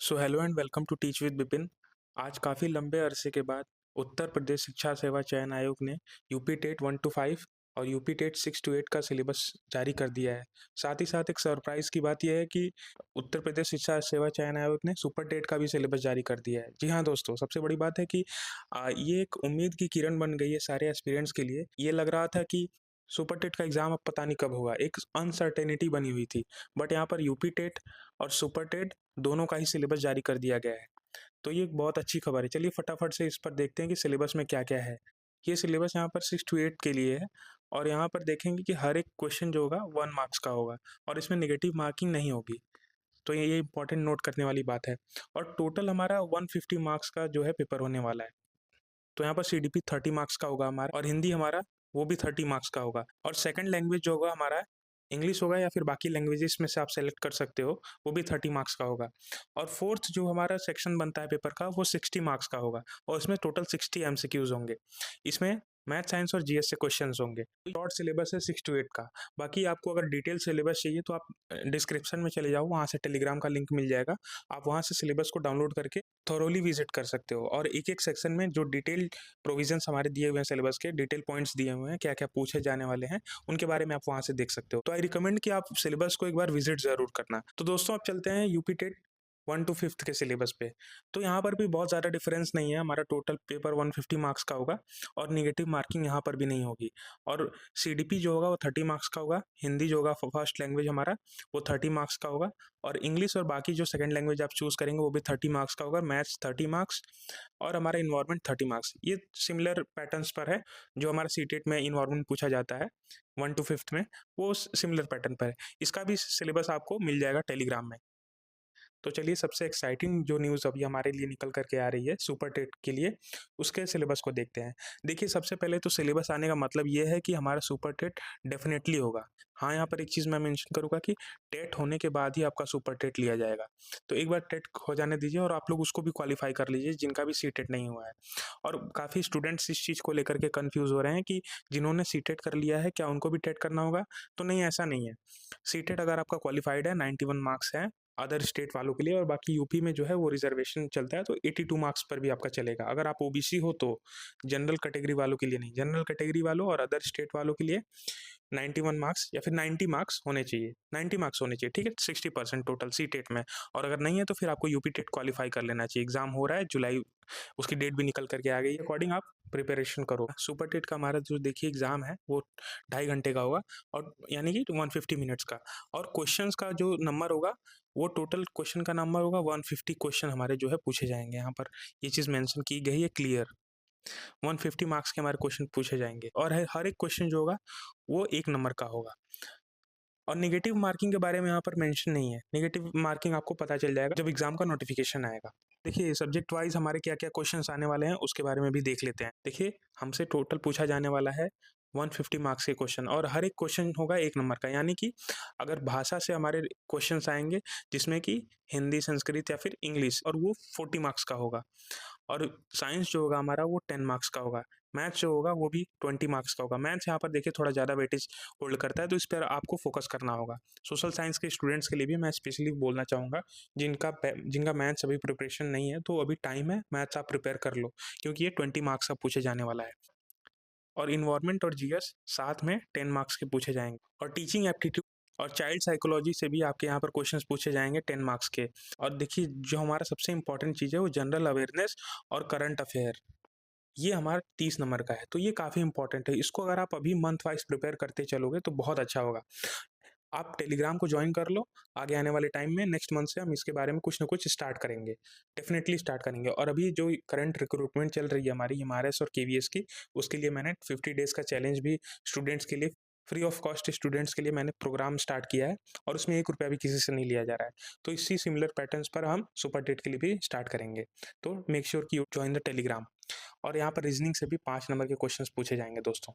So hello and welcome to teach with Bipin. आज काफ़ी लंबे अरसे के बाद उत्तर प्रदेश शिक्षा सेवा चयन आयोग ने यूपी टेट 1 to 5 और यूपी टेट 6 to 8 का सिलेबस जारी कर दिया है। साथ ही साथ एक सरप्राइज़ की बात यह है कि उत्तर प्रदेश शिक्षा सेवा चयन आयोग ने सुपर टेट का भी सिलेबस जारी कर दिया है। जी हाँ दोस्तों, सबसे बड़ी बात है कि ये एक उम्मीद की किरण बन गई है सारे एस्पिरेंट्स के लिए। ये लग रहा था कि सुपर टेट का एग्ज़ाम अब पता नहीं कब होगा, एक अनसर्टेनिटी बनी हुई थी। बट यहाँ पर यूपी टेट और सुपर टेट दोनों का ही सिलेबस जारी कर दिया गया है। तो ये एक बहुत अच्छी खबर है। चलिए फटाफट से इस पर देखते हैं कि सिलेबस में क्या-क्या है। ये सिलेबस यहाँ पर 6 to 8 के लिए है और यहाँ पर देखेंगे कि हर एक क्वेश्चन जो होगा 1 मार्क्स का होगा और इसमें नेगेटिव मार्किंग नहीं होगी। तो ये इम्पोर्टेंट नोट करने वाली बात है और टोटल हमारा 150 मार्क्स का जो है पेपर होने वाला है। तो यहाँ पर सीडीपी 30 मार्क्स का होगा हमारा और हिंदी हमारा वो भी 30 मार्क्स का होगा और सेकंड लैंग्वेज जो होगा हमारा इंग्लिश होगा या फिर बाकी लैंग्वेजेस में से आप सेलेक्ट कर सकते हो, वो भी 30 मार्क्स का होगा। और फोर्थ जो हमारा सेक्शन बनता है पेपर का वो 60 मार्क्स का होगा और इसमें टोटल 60 एमसीक्यूज होंगे। इसमें मैथ, साइंस और जीएस से क्वेश्चंस होंगे। शॉर्ट सिलेबस है 6 to 8 का। बाकी आपको अगर डिटेल सिलेबस चाहिए तो आप डिस्क्रिप्शन में चले जाओ, वहाँ से टेलीग्राम का लिंक मिल जाएगा। आप वहाँ से सिलेबस को डाउनलोड करके थॉरोली विजिट कर सकते हो और एक-एक सेक्शन में जो डिटेल प्रोविजंस हमारे दिए हुए हैं सिलेबस के, डिटेल पॉइंट्स दिए हुए हैं, क्या-क्या पूछे जाने वाले हैं, उनके बारे में आप वहाँ से देख सकते हो। तो आई रिकमेंड कि आप सिलेबस को एक बार विजिट ज़रूर करना। तो दोस्तों अब चलते हैं यूपी टेट 1 to 5 के सिलेबस पे। तो यहाँ पर भी बहुत ज़्यादा डिफरेंस नहीं है, हमारा टोटल पेपर 150 मार्क्स का होगा और नेगेटिव मार्किंग यहाँ पर भी नहीं होगी और सीडीपी जो होगा वो 30 मार्क्स का होगा, हिंदी जो होगा फर्स्ट लैंग्वेज हमारा वो 30 मार्क्स का होगा और इंग्लिश और बाकी जो सेकंड लैंग्वेज आप चूज़ करेंगे वो भी 30 मार्क्स का होगा, मैथ्स 30 मार्क्स और हमारा इन्वायरमेंट 30 मार्क्स। ये सिमिलर पैटर्न्स पर है, जो हमारा सीटेट में इन्वायरमेंट पूछा जाता है 1 to 5 में, वो सिमिलर पैटर्न पर है। इसका भी सिलेबस आपको मिल जाएगा टेलीग्राम में। तो चलिए सबसे एक्साइटिंग जो न्यूज़ अभी हमारे लिए निकल कर के आ रही है सुपर टेट के लिए, उसके सिलेबस को देखते हैं। देखिए सबसे पहले तो सिलेबस आने का मतलब ये है कि हमारा सुपर टेट डेफ़िनेटली होगा। हाँ, यहाँ पर एक चीज़ मैं मेंशन करूँगा कि टेट होने के बाद ही आपका सुपर टेट लिया जाएगा। तो एक बार टेट हो जाने दीजिए और आप लोग उसको भी क्वालीफ़ाई कर लीजिए जिनका भी सीटेट नहीं हुआ है। और काफ़ी स्टूडेंट्स इस चीज़ को लेकर के कन्फ्यूज़ हो रहे हैं कि जिन्होंने सीटेट कर लिया है क्या उनको भी टेट करना होगा? तो नहीं, ऐसा नहीं है। सीटेट अगर आपका क्वालीफाइड है, 91 मार्क्स हैं अदर स्टेट वालों के लिए और बाकी यूपी में जो है वो रिजर्वेशन चलता है तो 82 मार्क्स पर भी आपका चलेगा। अगर आप ओबीसी हो तो जनरल कैटेगरी वालों के लिए नहीं, जनरल कैटेगरी वालों और अदर स्टेट वालों के लिए 91 मार्क्स या फिर 90 मार्क्स होने चाहिए, 90 मार्क्स होने चाहिए, ठीक है? 60% टोटल सी-टेट में और अगर नहीं है तो फिर आपको यूपी टेट क्वालीफाई कर लेना चाहिए। एग्ज़ाम हो रहा है जुलाई, उसकी डेट भी निकल कर के आ गई है, अकॉर्डिंग आप प्रिपरेशन करो। सुपर टेट का हमारा जो देखिए एग्ज़ाम है वो 2.5 घंटे का होगा और यानी कि 150 मिनट्स का और क्वेश्चंस का जो नंबर होगा वो टोटल क्वेश्चन का नंबर होगा 150 क्वेश्चन हमारे जो है पूछे जाएँगे। यहाँ पर ये चीज़ मेंशन की गई है क्लियर। 150 मार्क्स के हमारे क्वेश्चन पूछे जाएँगे और हर एक क्वेश्चन जो होगा वो 1 नंबर का होगा। और नेगेटिव मार्किंग के बारे में यहाँ पर मेंशन नहीं है। नेगेटिव मार्किंग आपको पता चल जाएगा जब एग्ज़ाम का नोटिफ़िकेशन आएगा। देखिए सब्जेक्ट वाइज़ हमारे क्या-क्या क्वेश्चन्स आने वाले हैं उसके बारे में भी देख लेते हैं। देखिए हमसे टोटल पूछा जाने वाला है 150 मार्क्स के क्वेश्चन और हर एक क्वेश्चन होगा 1 नंबर का। यानी कि अगर भाषा से हमारे क्वेश्चन्स आएँगे जिसमें कि हिंदी, संस्कृत या फिर इंग्लिश और वो 40 मार्क्स का होगा। और साइंस जो होगा हमारा वो 10 मार्क्स का होगा। मैथ्स जो होगा वो भी 20 मार्क्स का होगा। मैथ्स यहाँ पर देखिए थोड़ा ज़्यादा वेटेज होल्ड करता है तो इस पर आपको फ़ोकस करना होगा। सोशल साइंस के स्टूडेंट्स के लिए भी मैं स्पेशली बोलना चाहूँगा जिनका मैथ्स अभी प्रिपरेशन नहीं है तो अभी टाइम है, मैथ्स आप प्रिपेयर कर लो क्योंकि ये 20 मार्क्स का पूछे जाने वाला है। और एनवायरनमेंट और जीएस साथ में 10 मार्क्स के पूछे जाएँगे और टीचिंग एप्टीट्यूड और चाइल्ड साइकोलॉजी से भी आपके यहाँ पर क्वेश्चंस पूछे जाएँगे 10 मार्क्स के। और देखिए जो हमारा सबसे इम्पोर्टेंट चीज़ है वो जनरल अवेयरनेस और करंट अफेयर, ये हमारा 30 नंबर का है, तो ये काफ़ी इम्पोर्टेंट है। इसको अगर आप अभी मंथ वाइज़ प्रिपेयर करते चलोगे तो बहुत अच्छा होगा। आप टेलीग्राम को जॉइन कर लो, आगे आने वाले टाइम में नेक्स्ट मंथ से हम इसके बारे में कुछ न कुछ स्टार्ट करेंगे। डेफ़िनेटली स्टार्ट करेंगे और अभी जो करंट रिक्रूटमेंट चल रही है हमारी एमआरएस और केवीएस की, उसके लिए मैंने 50 डेज़ का चैलेंज भी स्टूडेंट्स के लिए फ्री ऑफ कॉस्ट स्टूडेंट्स के लिए मैंने प्रोग्राम स्टार्ट किया है और उसमें ₹1 भी किसी से नहीं लिया जा रहा है। तो इसी सिमिलर पैटर्न्स पर हम सुपर टेट के लिए भी स्टार्ट करेंगे। तो मेक श्योर कि यू जॉइन द टेलीग्राम। और यहाँ पर रीज़निंग से भी 5 नंबर के क्वेश्चंस पूछे जाएँगे दोस्तों।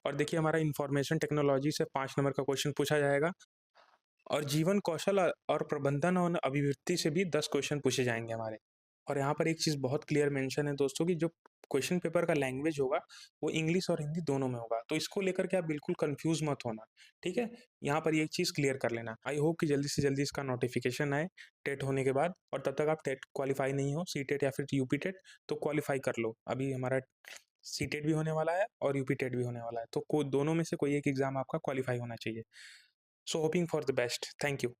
और देखिए हमारा इन्फॉर्मेशन टेक्नोलॉजी से 5 नंबर का क्वेश्चन पूछा जाएगा और जीवन कौशल और प्रबंधन और अभिवृत्ति से भी 10 क्वेश्चन पूछे जाएँगे हमारे। और यहाँ पर एक चीज़ बहुत क्लियर मेंशन है दोस्तों कि जो क्वेश्चन पेपर का लैंग्वेज होगा वो इंग्लिश और हिंदी दोनों में होगा। तो इसको लेकर के आप बिल्कुल कन्फ्यूज़ मत होना, ठीक है? यहाँ पर ये चीज़ क्लियर कर लेना। आई होप कि जल्दी से जल्दी इसका नोटिफ़िकेशन आए टेट होने के बाद, और तब तक आप टेट क्वालीफाई नहीं हो, सीटेट या फिर यूपी टेट, तो क्वालीफाई कर लो। अभी हमारा सीटेट भी होने वाला है और यूपी टेट भी होने वाला है, तो को दोनों में से कोई एक एग्ज़ाम आपका क्वालीफाई होना चाहिए। सो hoping for the best. Thank you.